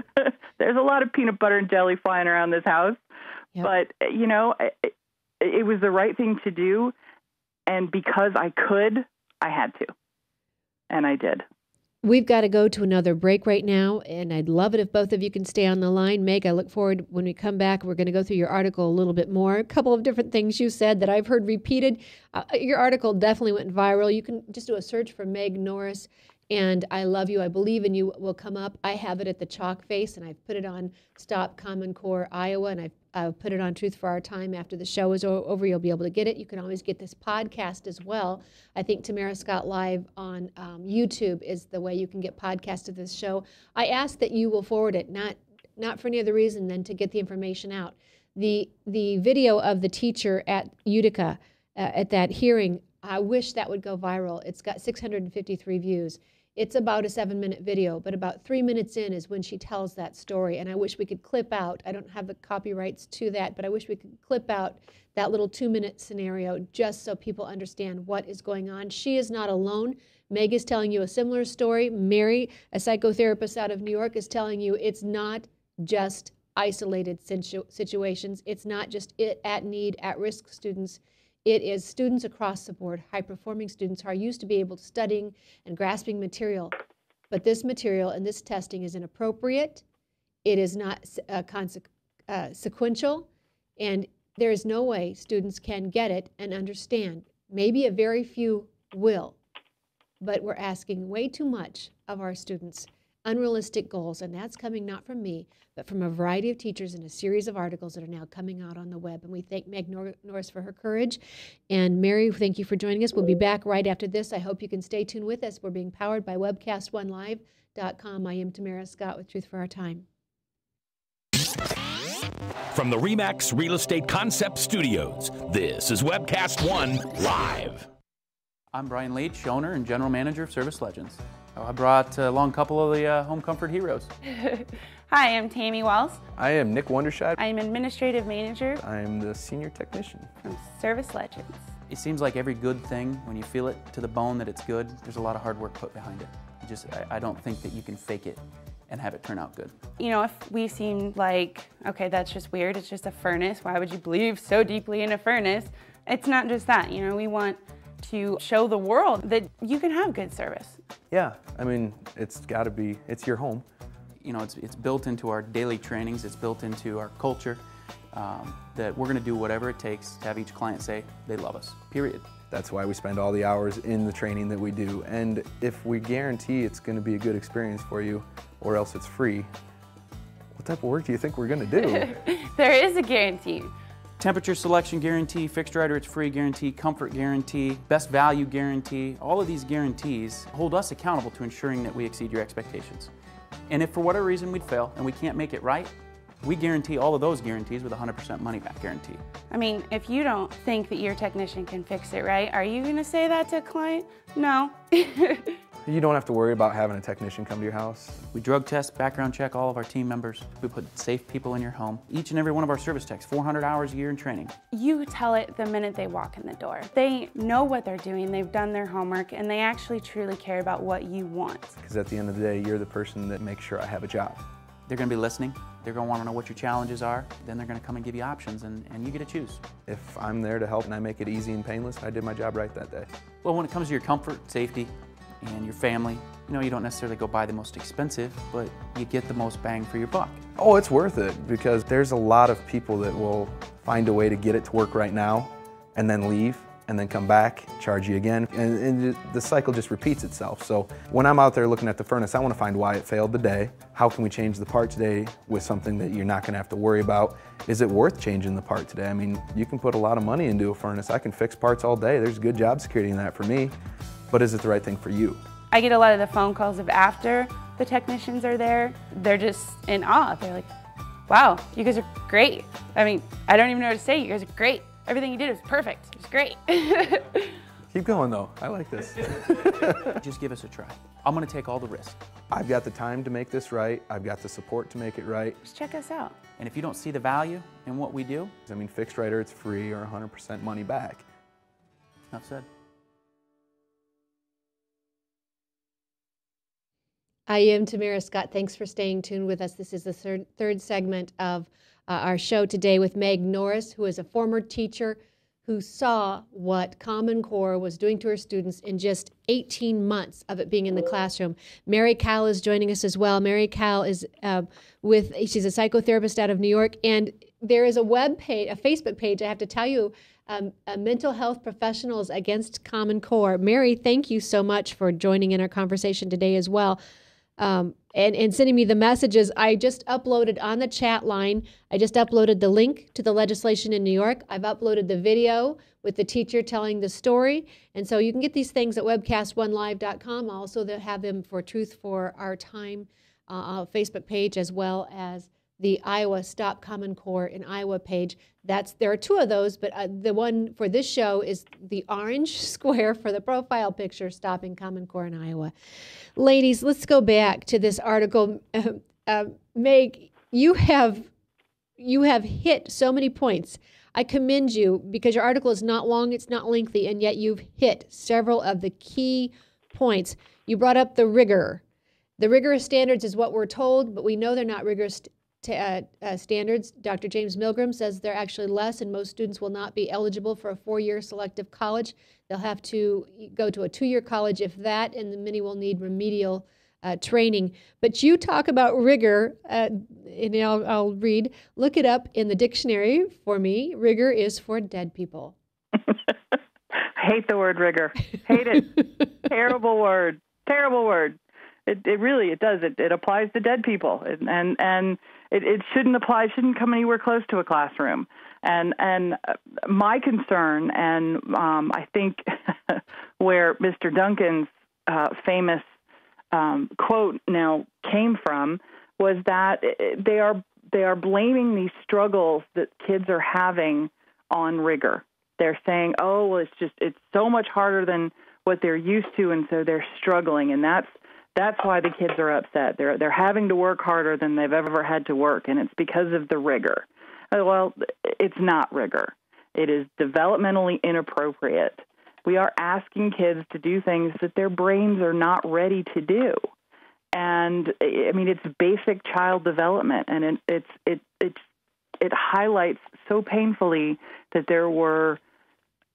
There's a lot of peanut butter and jelly flying around this house. Yep. But you know, it was the right thing to do, and because I could, I had to, and I did. We've got to go to another break right now, and I'd love it if both of you can stay on the line. Meg, I look forward when we come back. We're going to go through your article a little bit more. A couple of different things you said that I've heard repeated. Your article definitely went viral. You can just do a search for Meg Norris. and I love you, I believe in you will come up. I have it at the chalk face, and I've put it on Stop Common Core Iowa, and I've put it on Truth for Our Time. After the show is over, you'll be able to get it. You can always get this podcast as well. I think Tamara Scott Live on YouTube is the way you can get podcast of this show. I ask that you will forward it, not for any other reason than to get the information out. The video of the teacher at Utica at that hearing, I wish that would go viral. It's got 653 views. It's about a 7-minute video, but about 3 minutes in is when she tells that story. And I wish we could clip out, I don't have the copyrights to that, but I wish we could clip out that little 2-minute scenario just so people understand what is going on. She is not alone. Meg is telling you a similar story. Mary, a psychotherapist out of New York, is telling you it's not just isolated situations. It's not just at need, at-risk students. It is students across the board, high-performing students who are used to be able to studying and grasping material. But this material and this testing is inappropriate. It is not sequential, and there is no way students can get it and understand. Maybe a very few will, but we're asking way too much of our students. Unrealistic goals, and that's coming not from me, but from a variety of teachers in a series of articles that are now coming out on the web. And we thank Meg Norris for her courage. And Mary, thank you for joining us. We'll be back right after this. I hope you can stay tuned with us. We're being powered by webcast1live.com. I am Tamara Scott with Truth for Our Time. From the RE/MAX Real Estate Concept Studios, this is Webcast One Live. I'm Brian Leach, owner and general manager of Service Legends. I brought along a couple of the home comfort heroes. Hi, I'm Tammy Wells. I am Nick Wondershide. I am administrative manager. I am the senior technician from Service Legends. It seems like every good thing, when you feel it to the bone that it's good, there's a lot of hard work put behind it. I don't think that you can fake it and have it turn out good. You know, if we seem like, okay, that's just weird, it's just a furnace, why would you believe so deeply in a furnace? It's not just that, you know, we want to show the world that you can have good service. Yeah, I mean, it's got to be, it's your home. You know, it's built into our daily trainings, it's built into our culture, that we're going to do whatever it takes to have each client say they love us, period. That's why we spend all the hours in the training that we do. And if we guarantee it's going to be a good experience for you, or else it's free, what type of work do you think we're going to do? There is a guarantee. Temperature selection guarantee, fixed right or it's free guarantee, comfort guarantee, best value guarantee. All of these guarantees hold us accountable to ensuring that we exceed your expectations. And if for whatever reason we'd fail and we can't make it right, we guarantee all of those guarantees with a 100% money back guarantee. I mean, if you don't think that your technician can fix it right, are you going to say that to a client? No. You don't have to worry about having a technician come to your house. We drug test, background check all of our team members. We put safe people in your home. Each and every one of our service techs, 400 hours a year in training. You tell it the minute they walk in the door. They know what they're doing, they've done their homework, and they actually truly care about what you want. Because at the end of the day, you're the person that makes sure I have a job. They're going to be listening. They're going to want to know what your challenges are. Then they're going to come and give you options, and you get to choose. If I'm there to help and I make it easy and painless, I did my job right that day. Well, when it comes to your comfort, safety, and your family, you know, you don't necessarily go buy the most expensive, but you get the most bang for your buck. Oh, it's worth it, because there's a lot of people that will find a way to get it to work right now and then leave and then come back, charge you again, and the cycle just repeats itself. So when I'm out there looking at the furnace, I want to find why it failed today. How can we change the part today with something that you're not going to have to worry about? Is it worth changing the part today? I mean, you can put a lot of money into a furnace. I can fix parts all day. There's good job security in that for me. But is it the right thing for you? I get a lot of the phone calls of after the technicians are there. They're just in awe. They're like, wow, you guys are great. I mean, I don't even know what to say. You guys are great. Everything you did was perfect. It was great. Keep going though. I like this. Just give us a try. I'm going to take all the risk. I've got the time to make this right. I've got the support to make it right. Just check us out. And if you don't see the value in what we do, I mean, fixed right or it's free or 100% money back. Enough said. I am Tamara Scott. Thanks for staying tuned with us. This is the third segment of our show today with Meg Norris, who is a former teacher who saw what Common Core was doing to her students in just 18 months of it being in the classroom. Mary Cowell is joining us as well. Mary Cowell is she's a psychotherapist out of New York, and there is a web page, a Facebook page, I have to tell you, Mental Health Professionals Against Common Core. Mary, thank you so much for joining in our conversation today as well. And sending me the messages. I just uploaded on the chat line, I just uploaded the link to the legislation in New York. I've uploaded the video with the teacher telling the story. And so you can get these things at webcast1live.com. Also, they'll have them for Truth for Our Time Facebook page, as well as the Iowa Stop Common Core in Iowa page. There are two of those, but the one for this show is the orange square for the profile picture, Stopping Common Core in Iowa. Ladies, let's go back to this article. Meg, you have hit so many points. I commend you because your article is not long, it's not lengthy, and yet you've hit several of the key points. You brought up the rigor. The rigorous standards is what we're told, but we know they're not rigorous standards. Dr. James Milgram says they're actually less, and most students will not be eligible for a 4-year selective college. They'll have to go to a 2-year college, if that, and many will need remedial training. But you talk about rigor, and I'll read. Look it up in the dictionary for me. Rigor is for dead people. I hate the word rigor. Hate it. Terrible word. Terrible word. It really does. It applies to dead people, and it shouldn't apply. It shouldn't come anywhere close to a classroom. And my concern, and I think where Mr. Duncan's famous quote now came from, was that they are blaming these struggles that kids are having on rigor. They're saying, oh, well, it's so much harder than what they're used to, and so they're struggling, and that's why the kids are upset. They're having to work harder than they've ever had to work, and it's because of the rigor. Well, it's not rigor. It is developmentally inappropriate. We are asking kids to do things that their brains are not ready to do. And I mean, it's basic child development, and it highlights so painfully that there were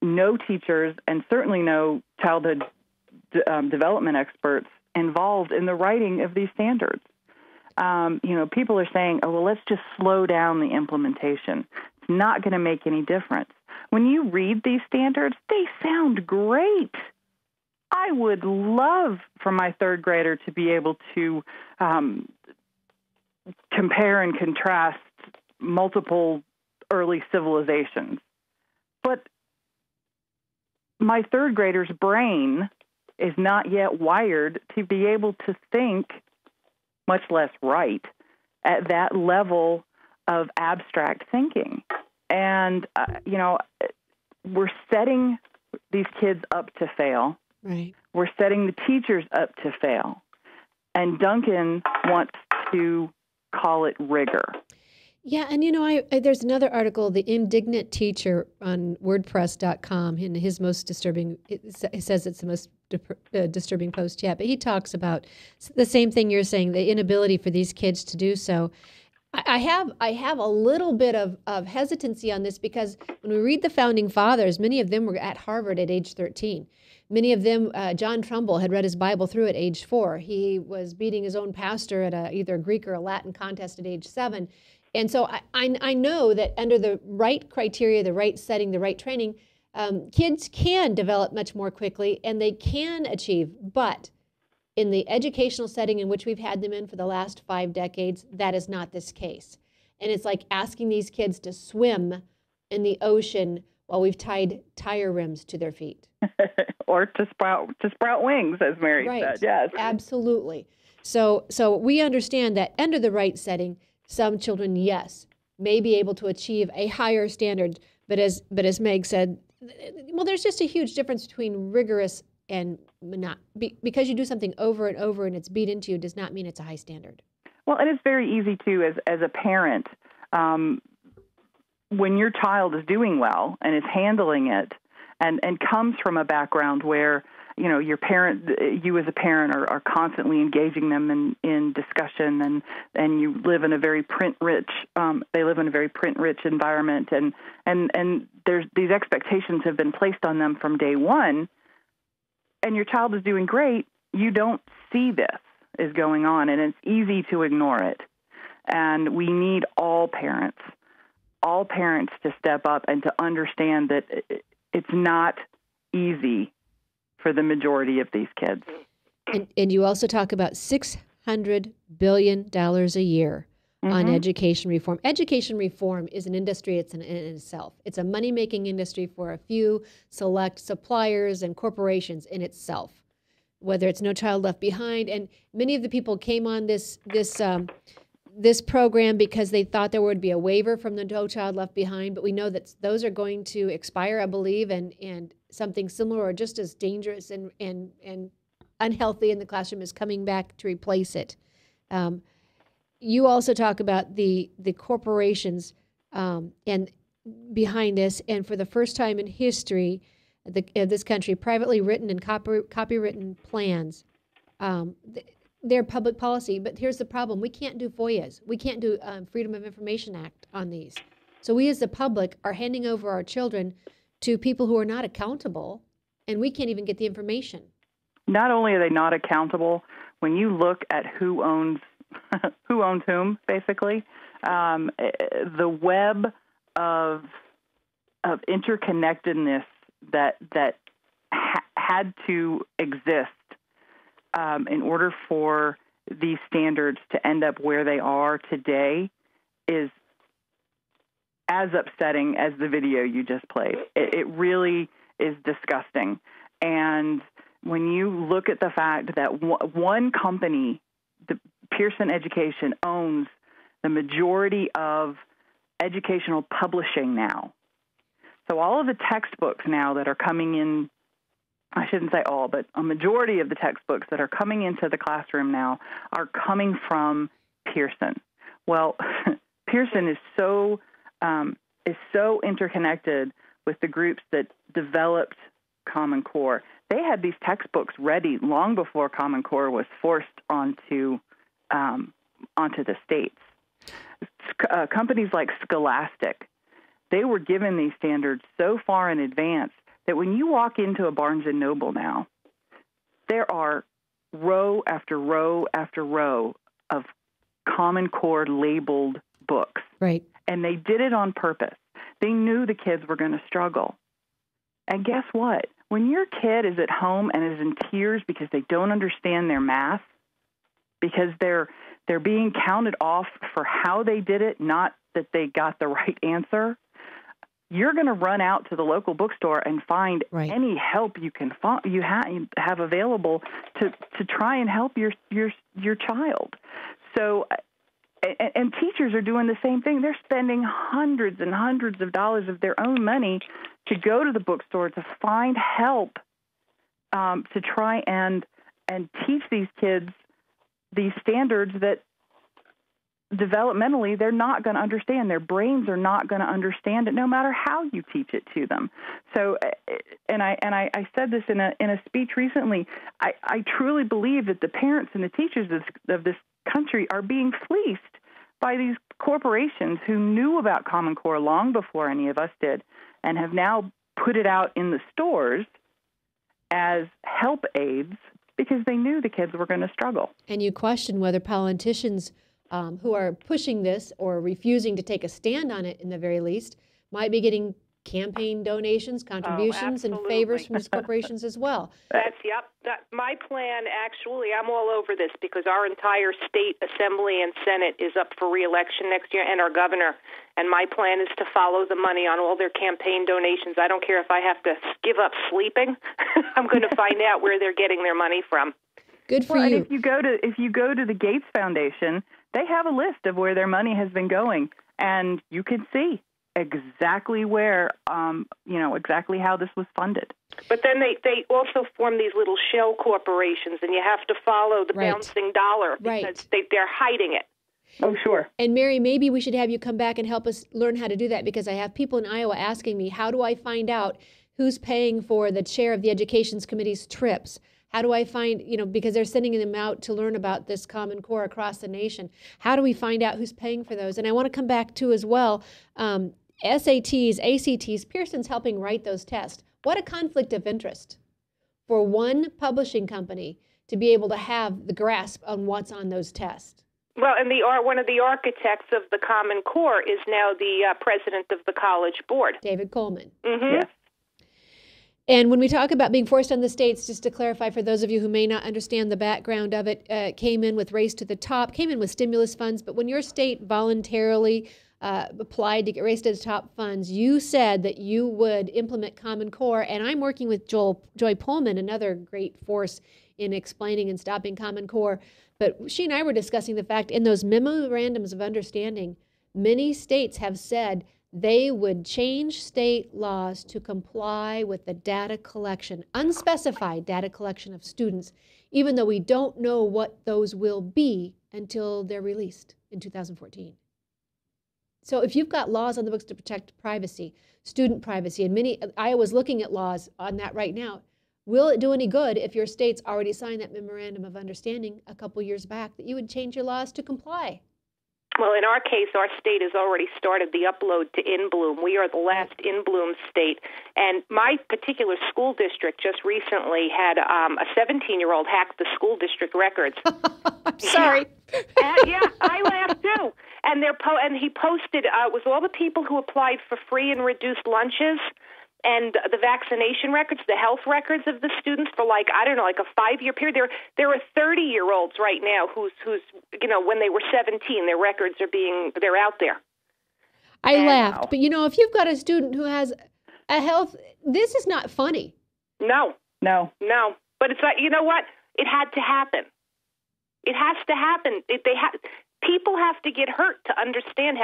no teachers and certainly no childhood development experts involved in the writing of these standards. People are saying, oh, well, let's just slow down the implementation. It's not going to make any difference. When you read these standards, they sound great. I would love for my third grader to be able to compare and contrast multiple early civilizations. But my third grader's brain is not yet wired to be able to think, much less write, at that level of abstract thinking. And, we're setting these kids up to fail. Right. We're setting the teachers up to fail. And Duncan wants to call it rigor. Yeah, and there's another article, The Indignant Teacher, on WordPress.com, and his most disturbing, it says it's the most disturbing post yet, but he talks about the same thing you're saying, the inability for these kids to do so. I have a little bit of hesitancy on this because when we read the Founding Fathers, many of them were at Harvard at age 13. Many of them, John Trumbull had read his Bible through at age 4. He was beating his own pastor at either a Greek or a Latin contest at age 7. And so I know that under the right criteria, the right setting, the right training, kids can develop much more quickly and they can achieve. But in the educational setting in which we've had them in for the last 5 decades, that is not this case. And it's like asking these kids to swim in the ocean while we've tied tire rims to their feet. Or to sprout wings, as Mary said. Yes, absolutely. So we understand that under the right setting, some children, yes, may be able to achieve a higher standard. But as Meg said, well, there's just a huge difference between rigorous and not. Because you do something over and over and it's beat into you does not mean it's a high standard. Well, and it's very easy too, as a parent, when your child is doing well and is handling it, and comes from a background where you as a parent are constantly engaging them in discussion, and you live in a very print-rich, they live in a very print-rich environment, and there's these expectations have been placed on them from day one, and your child is doing great, you don't see this is going on, and it's easy to ignore it. And we need all parents all parents to step up and to understand that it's not easy for the majority of these kids. And you also talk about $600 billion a year on education reform. Education reform is an industry in itself. It's a money-making industry for a few select suppliers and corporations in itself, whether it's No Child Left Behind. And many of the people came on this program because they thought there would be a waiver from the No Child Left Behind, but we know that those are going to expire, I believe, and something similar or just as dangerous and unhealthy in the classroom is coming back to replace it. You also talk about the corporations and behind this, and for the first time in history of this country, privately written and copywritten plans. They're public policy, but here's the problem. We can't do FOIAs. We can't do Freedom of Information Act on these. So we as the public are handing over our children to people who are not accountable, and we can't even get the information. Not only are they not accountable, when you look at who owns whom, basically, the web of interconnectedness that had to exist in order for these standards to end up where they are today is as upsetting as the video you just played. It really is disgusting. And when you look at the fact that one company, Pearson Education, owns the majority of educational publishing now. So all of the textbooks now that are coming in, I shouldn't say all, but a majority of the textbooks that are coming into the classroom now are coming from Pearson. Well, Pearson is so interconnected with the groups that developed Common Core. They had these textbooks ready long before Common Core was forced onto the states. Companies like Scholastic, they were given these standards so far in advance that when you walk into a Barnes & Noble now, there are row after row after row of Common Core labeled books. Right. And they did it on purpose. They knew the kids were going to struggle. And guess what? When your kid is at home and is in tears because they don't understand their math, because they're being counted off for how they did it, not that they got the right answer, you're going to run out to the local bookstore and find any help you can have available to try and help your child. So, and teachers are doing the same thing. They're spending hundreds and hundreds of dollars of their own money to go to the bookstore to find help to try and teach these kids these standards that developmentally they're not going to understand. Their brains are not going to understand it no matter how you teach it to them. So, and I said this in a speech recently, I truly believe that the parents and the teachers of this country are being fleeced by these corporations who knew about Common Core long before any of us did and have now put it out in the stores as help aids because they knew the kids were going to struggle. And you question whether politicians who are pushing this or refusing to take a stand on it in the very least might be getting campaign donations, contributions, and favors from these corporations as well. My plan, actually, I'm all over this because our entire state assembly and Senate is up for re-election next year, and our governor. And my plan is to follow the money on all their campaign donations. I don't care if I have to give up sleeping. I'm going to find out where they're getting their money from. Good for you. And if you go to the Gates Foundation, they have a list of where their money has been going, and you can see exactly where, exactly how this was funded. But then they also form these little shell corporations, and you have to follow the bouncing dollar because they're hiding it. Oh, sure. And Mary, maybe we should have you come back and help us learn how to do that, because I have people in Iowa asking me, how do I find out who's paying for the chair of the Education Committee's trips? How do I find, because they're sending them out to learn about this Common Core across the nation. How do we find out who's paying for those? And I want to come back to as well, SATs, ACTs, Pearson's helping write those tests. What a conflict of interest for one publishing company to be able to have the grasp on what's on those tests. Well, and one of the architects of the Common Core is now the president of the College Board. David Coleman. Mm-hmm. Yes. And when we talk about being forced on the states, just to clarify for those of you who may not understand the background of it, came in with Race to the Top, came in with stimulus funds, but when your state voluntarily applied to get Race to the Top funds, you said that you would implement Common Core, and I'm working with Joy Pullman, another great force in explaining and stopping Common Core, but she and I were discussing the fact in those memorandums of understanding, many states have said they would change state laws to comply with the data collection, unspecified data collection of students, even though we don't know what those will be until they're released in 2014. So if you've got laws on the books to protect privacy, student privacy, and Iowa's looking at laws on that right now, will it do any good if your state's already signed that memorandum of understanding a couple years back that you would change your laws to comply? Well, in our case, our state has already started the upload to InBloom. We are the last InBloom state. And my particular school district just recently had a 17-year-old hack the school district records. Sorry. Yeah, I laughed too. And he posted, it was all the people who applied for free and reduced lunches and the vaccination records, the health records of the students for like a 5-year period. There are 30-year-olds right now who's when they were 17, their records they're out there. I laughed, but if you've got a student who has a health, this is not funny. No. But it's like, you know what? It had to happen. It has to happen. People have to get hurt to understand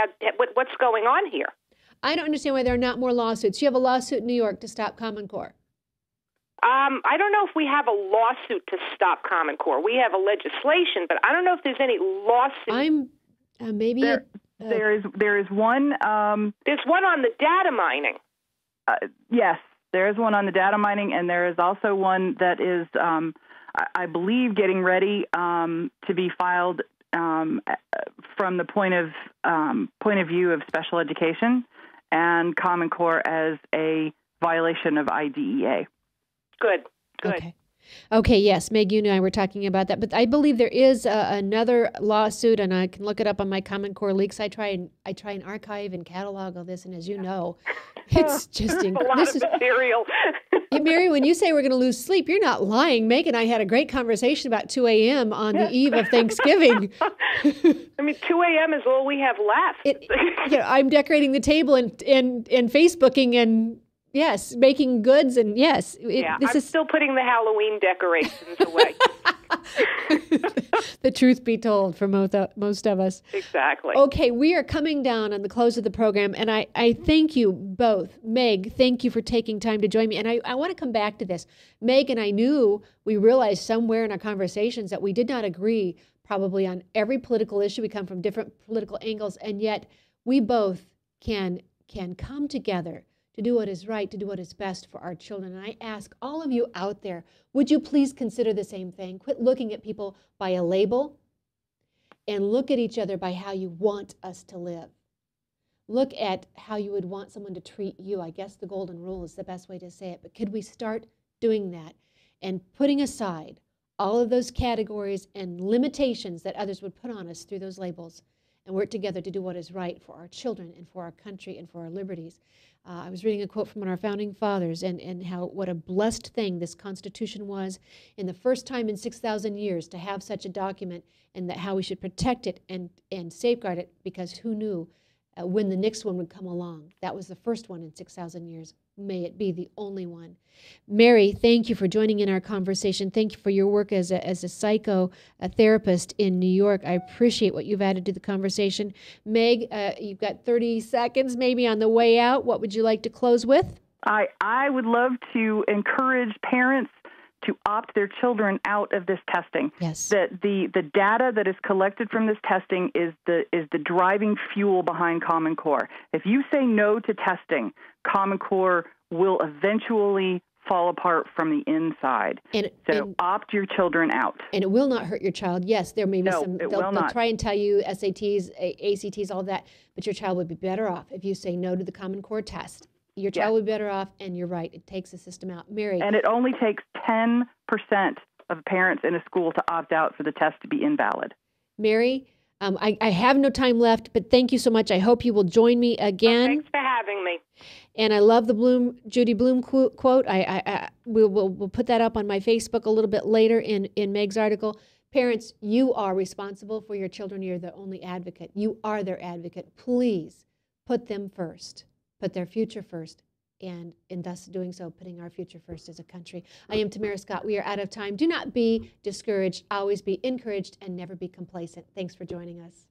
what's going on here. I don't understand why there are not more lawsuits. You have a lawsuit in New York to stop Common Core. I don't know if we have a lawsuit to stop Common Core. We have a legislation, but I don't know if there's any lawsuit. There is one. There's one on the data mining. Yes, there is one on the data mining, and there is also one that is, I believe, getting ready to be filed from the point of view of special education and Common Core as a violation of IDEA. Good. Okay, yes, Meg, you and I were talking about that, but I believe there is another lawsuit, and I can look it up on my Common Core leaks. I try and archive and catalog all this, and as you know, it's just incredible. A lot of material. Mary, when you say we're going to lose sleep, you're not lying. Meg and I had a great conversation about 2 a.m. on the eve of Thanksgiving. 2 a.m. is all we have left. I'm decorating the table and Facebooking and, yes, making goods and, yes. I'm still putting the Halloween decorations away. The truth be told for most of us. Exactly. Okay, we are coming down on the close of the program, and I thank you both. Meg, thank you for taking time to join me. And I want to come back to this. Meg and I we realized somewhere in our conversations that we did not agree probably on every political issue. We come from different political angles, and yet we both can come together to do what is right, to do what is best for our children. And I ask all of you out there, would you please consider the same thing? Quit looking at people by a label and look at each other by how you want us to live. Look at how you would want someone to treat you. I guess the golden rule is the best way to say it, but could we start doing that and putting aside all of those categories and limitations that others would put on us through those labels and work together to do what is right for our children and for our country and for our liberties. I was reading a quote from one of our founding fathers and what a blessed thing this Constitution was in the first time in 6,000 years to have such a document, and that how we should protect it and safeguard it, because who knew when the next one would come along. That was the first one in 6,000 years. May it be the only one. Mary, thank you for joining in our conversation. Thank you for your work as a psychotherapist in New York. I appreciate what you've added to the conversation. Meg, you've got 30 seconds maybe on the way out. What would you like to close with? I would love to encourage parents to opt their children out of this testing. Yes. That the data that is collected from this testing is the driving fuel behind Common Core. If you say no to testing, Common Core will eventually fall apart from the inside. So opt your children out. And it will not hurt your child. Yes, there may be they'll try and tell you SATs, ACTs, all that, but your child would be better off if you say no to the Common Core test. Your child would be better off, and you're right, it takes the system out. Mary. And it only takes 10% of parents in a school to opt out for the test to be invalid. Mary, I have no time left, but thank you so much. I hope you will join me again. Thanks for having me. And I love the Judy Blume quote. We'll put that up on my Facebook a little bit later in Meg's article. Parents, you are responsible for your children. You're the only advocate. You are their advocate. Please put them first. Put their future first. And in thus doing so, putting our future first as a country. I am Tamara Scott. We are out of time. Do not be discouraged. Always be encouraged and never be complacent. Thanks for joining us.